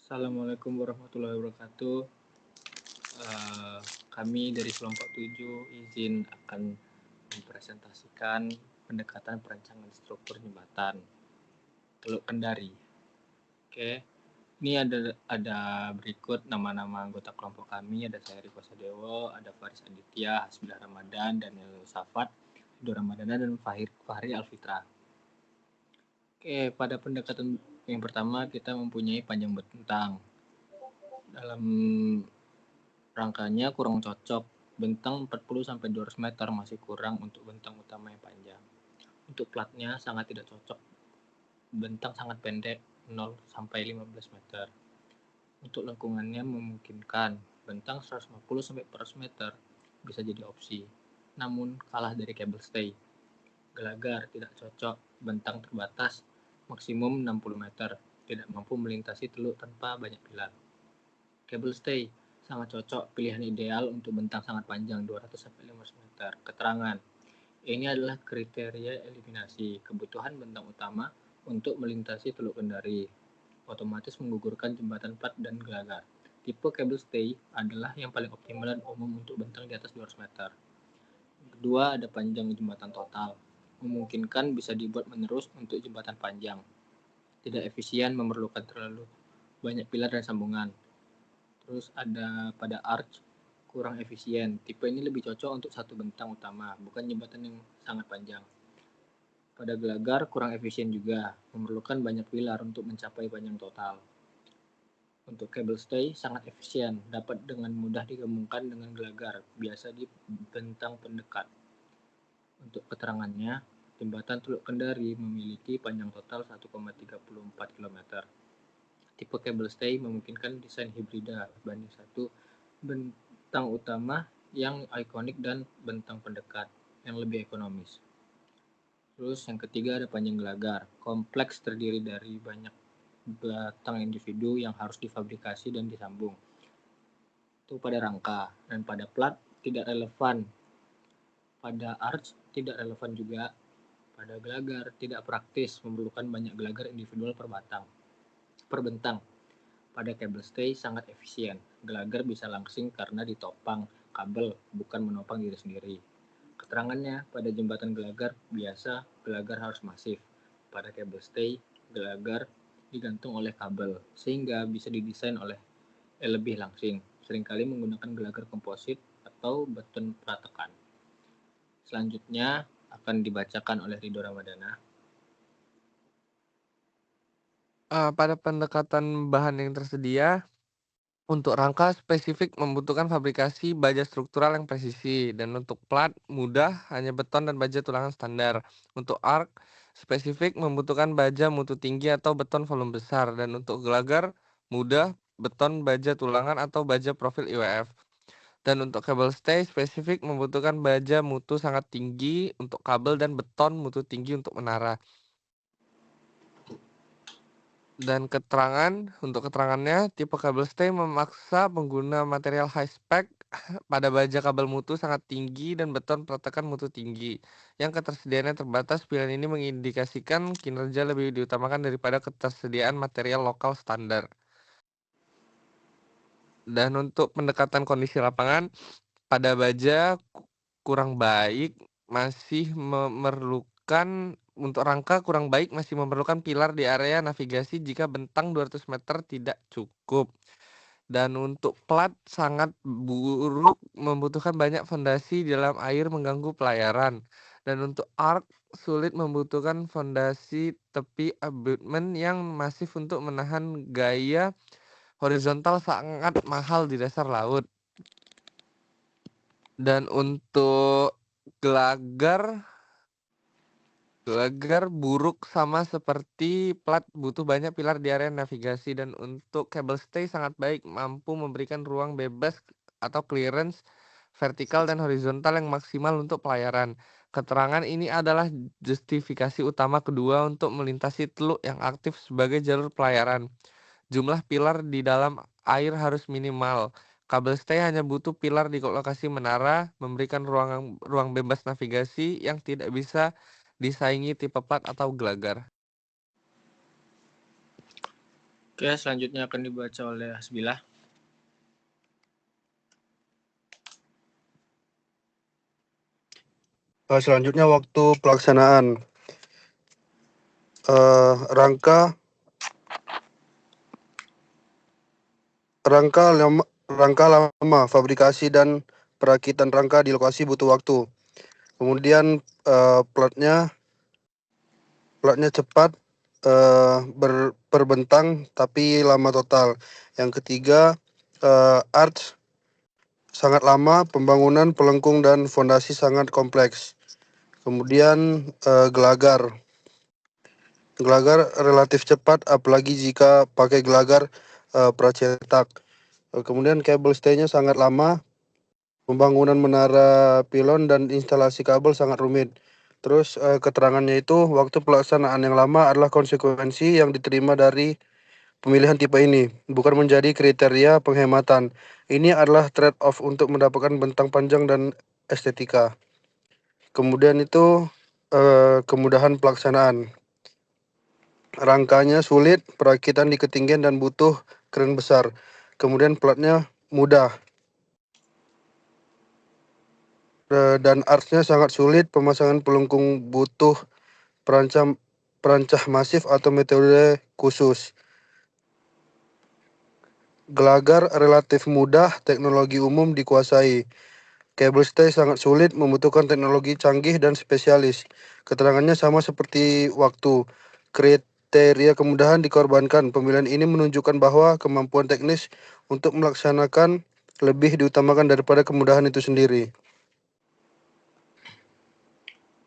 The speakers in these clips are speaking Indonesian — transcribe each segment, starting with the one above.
Assalamualaikum warahmatullahi wabarakatuh. Eh, Kami dari kelompok 7 izin akan mempresentasikan pendekatan perancangan struktur jembatan Teluk Kendari. Oke, ini ada berikut nama-nama anggota kelompok kami. Ada saya Riko Sadewo, ada Faris Aditya, Hasbilah Ramadan, Daniel Safat, Ridho Ramadana, dan Fahri Alfitra. Oke, pada pendekatan yang pertama kita mempunyai panjang bentang. Dalam rangkanya kurang cocok. Bentang 40-200 meter masih kurang untuk bentang utama yang panjang. Untuk platnya sangat tidak cocok. Bentang sangat pendek, 0-15 meter. Untuk lengkungannya memungkinkan. Bentang 150-400 meter bisa jadi opsi. Namun kalah dari cable stay. Gelagar tidak cocok. Bentang terbatas, maksimum 60 meter. Tidak mampu melintasi teluk tanpa banyak pilar. Cable stay sangat cocok, pilihan ideal untuk bentang sangat panjang 200-500 meter. Keterangan, ini adalah kriteria eliminasi kebutuhan bentang utama untuk melintasi Teluk Kendari, otomatis menggugurkan jembatan plat dan gelagar. Tipe cable stay adalah yang paling optimal dan umum untuk bentang di atas 200 meter. Kedua, ada panjang jembatan total, memungkinkan bisa dibuat menerus untuk jembatan panjang. Tidak efisien, memerlukan terlalu banyak pilar dan sambungan. Terus ada pada arch, kurang efisien. Tipe ini lebih cocok untuk satu bentang utama, bukan jembatan yang sangat panjang. Pada gelagar kurang efisien juga, memerlukan banyak pilar untuk mencapai panjang total. Untuk cable stay sangat efisien, dapat dengan mudah digabungkan dengan gelagar, biasa di bentang pendekat. Untuk keterangannya, jembatan Teluk Kendari memiliki panjang total 1,34 km. Tipe cable stay memungkinkan desain hibrida banding satu bentang utama yang ikonik dan bentang pendekat yang lebih ekonomis. Terus yang ketiga ada panjang gelagar. Kompleks terdiri dari banyak batang individu yang harus difabrikasi dan disambung. Itu pada rangka dan pada plat tidak relevan. Pada arch tidak relevan juga. Pada gelagar tidak praktis, memerlukan banyak gelagar individual per bentang. Pada cable stay sangat efisien. Gelagar bisa langsing karena ditopang kabel, bukan menopang diri sendiri. Keterangannya, pada jembatan gelagar biasa, gelagar harus masif. Pada cable stay, gelagar digantung oleh kabel, sehingga bisa didesain lebih langsing. Seringkali menggunakan gelagar komposit atau beton pratekan. Selanjutnya akan dibacakan oleh Ridho Ramadana. Pada pendekatan bahan yang tersedia, untuk rangka spesifik membutuhkan fabrikasi baja struktural yang presisi, dan untuk plat mudah hanya beton dan baja tulangan standar. Untuk arc spesifik membutuhkan baja mutu tinggi atau beton volume besar, dan untuk gelagar mudah beton baja tulangan atau baja profil IWF. Dan untuk kabel stay spesifik membutuhkan baja mutu sangat tinggi untuk kabel dan beton mutu tinggi untuk menara. Dan untuk keterangannya, tipe kabel stay memaksa pengguna material high spec pada baja kabel mutu sangat tinggi dan beton protekan mutu tinggi. Yang ketersediaannya terbatas, pilihan ini mengindikasikan kinerja lebih diutamakan daripada ketersediaan material lokal standar. Dan untuk pendekatan kondisi lapangan, pada baja kurang baik masih memerlukan Untuk rangka kurang baik masih memerlukan pilar di area navigasi jika bentang 200 meter tidak cukup. Dan untuk plat sangat buruk membutuhkan banyak fondasi di dalam air mengganggu pelayaran. Dan untuk arc sulit membutuhkan fondasi tepi abutment yang masif untuk menahan gaya horizontal sangat mahal di dasar laut. Dan untuk gelagar buruk sama seperti plat, butuh banyak pilar di area navigasi. Dan untuk cable stay sangat baik, mampu memberikan ruang bebas atau clearance vertikal dan horizontal yang maksimal untuk pelayaran. Keterangan ini adalah justifikasi utama kedua untuk melintasi teluk yang aktif sebagai jalur pelayaran. Jumlah pilar di dalam air harus minimal. Kabel stay hanya butuh pilar di lokasi menara, memberikan ruang bebas navigasi yang tidak bisa disaingi tipe plat atau gelagar. Oke, Oke, selanjutnya akan dibaca oleh Hasbilah. Selanjutnya waktu pelaksanaan. Rangka lama fabrikasi dan perakitan rangka di lokasi butuh waktu. Kemudian platnya cepat, berbentang tapi lama total. Yang ketiga, arch sangat lama, pembangunan pelengkung dan fondasi sangat kompleks. Kemudian gelagar relatif cepat, apalagi jika pakai gelagar pracetak. Kemudian kabel stay-nya sangat lama, pembangunan menara pilon dan instalasi kabel sangat rumit. Terus keterangannya itu waktu pelaksanaan yang lama adalah konsekuensi yang diterima dari pemilihan tipe ini, bukan menjadi kriteria penghematan. Ini adalah trade-off untuk mendapatkan bentang panjang dan estetika. Kemudian itu kemudahan pelaksanaan. Rangkanya sulit, perakitan di ketinggian dan butuh kren besar. Kemudian platnya mudah. Dan artsnya sangat sulit, pemasangan pelengkung butuh perancah masif atau metode khusus. Gelagar relatif mudah, teknologi umum dikuasai. Kabel stay sangat sulit, membutuhkan teknologi canggih dan spesialis. Keterangannya sama seperti waktu. Kriteria kemudahan dikorbankan. Pemilihan ini menunjukkan bahwa kemampuan teknis untuk melaksanakan lebih diutamakan daripada kemudahan itu sendiri.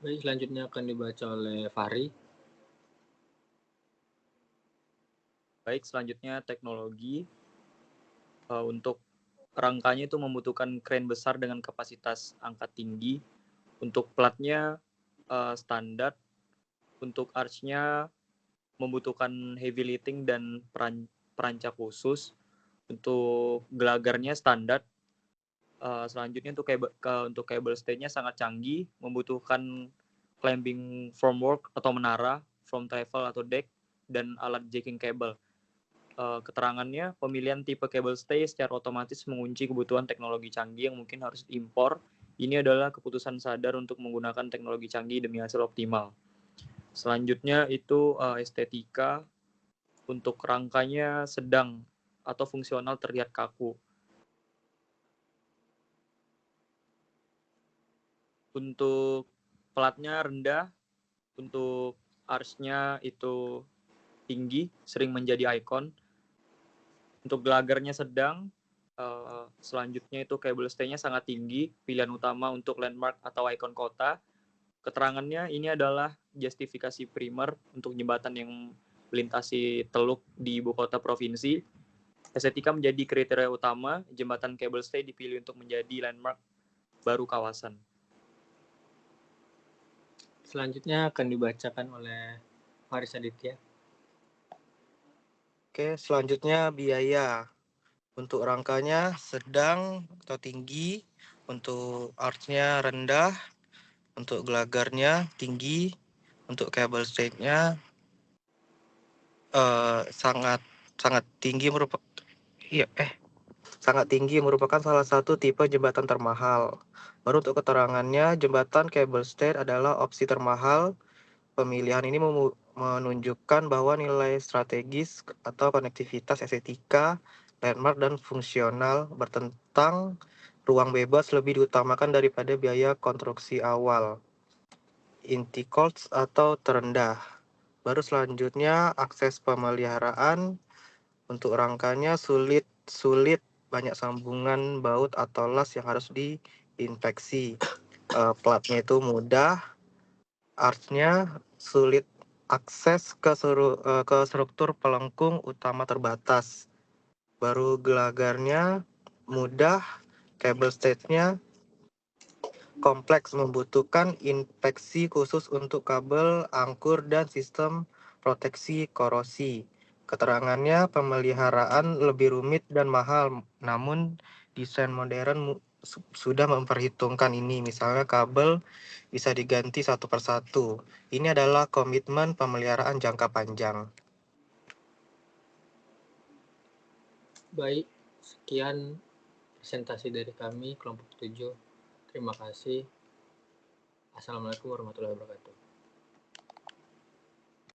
Baik, selanjutnya akan dibaca oleh Fahri. Baik, selanjutnya teknologi. Untuk rangkanya itu membutuhkan kren besar dengan kapasitas angkat tinggi. Untuk platnya standar. Untuk arch-nya membutuhkan heavy lifting dan perancah khusus. Untuk gelagarnya standar. Selanjutnya untuk kabel stay-nya sangat canggih, membutuhkan clamping formwork atau menara, from travel atau deck, dan alat jacking kabel. Keterangannya, pemilihan tipe kabel stay secara otomatis mengunci kebutuhan teknologi canggih yang mungkin harus diimpor. Ini adalah keputusan sadar untuk menggunakan teknologi canggih demi hasil optimal. Selanjutnya itu estetika. Untuk rangkanya sedang atau fungsional terlihat kaku. Untuk platnya rendah, untuk arch-nya itu tinggi, sering menjadi ikon. Untuk gelagarnya sedang, selanjutnya itu kabel stay-nya sangat tinggi, pilihan utama untuk landmark atau ikon kota. Keterangannya ini adalah justifikasi primer untuk jembatan yang melintasi teluk di ibu kota provinsi. Estetika menjadi kriteria utama, jembatan kabel stay dipilih untuk menjadi landmark baru kawasan. Selanjutnya akan dibacakan oleh Faris Aditya. Oke, selanjutnya biaya. Untuk rangkanya sedang atau tinggi, untuk arch-nya rendah, untuk gelagarnya tinggi, untuk kabel stay-nya sangat tinggi merupakan salah satu tipe jembatan termahal. Baru untuk keterangannya, jembatan kabel stay adalah opsi termahal. Pemilihan ini menunjukkan bahwa nilai strategis atau konektivitas estetika, landmark, dan fungsional bertentang ruang bebas lebih diutamakan daripada biaya konstruksi awal. Inti cost atau terendah. Baru selanjutnya akses pemeliharaan. Untuk rangkanya sulit, banyak sambungan baut atau las yang harus diinspeksi. Platnya itu mudah, arch-nya sulit, akses ke struktur pelengkung utama terbatas. Baru gelagarnya mudah, kabel stay-nya kompleks, membutuhkan inspeksi khusus untuk kabel, angkur, dan sistem proteksi korosi. Keterangannya, pemeliharaan lebih rumit dan mahal, namun desain modern sudah memperhitungkan ini. Misalnya kabel bisa diganti satu persatu. Ini adalah komitmen pemeliharaan jangka panjang. Baik, sekian presentasi dari kami kelompok 7. Terima kasih. Assalamualaikum warahmatullahi wabarakatuh.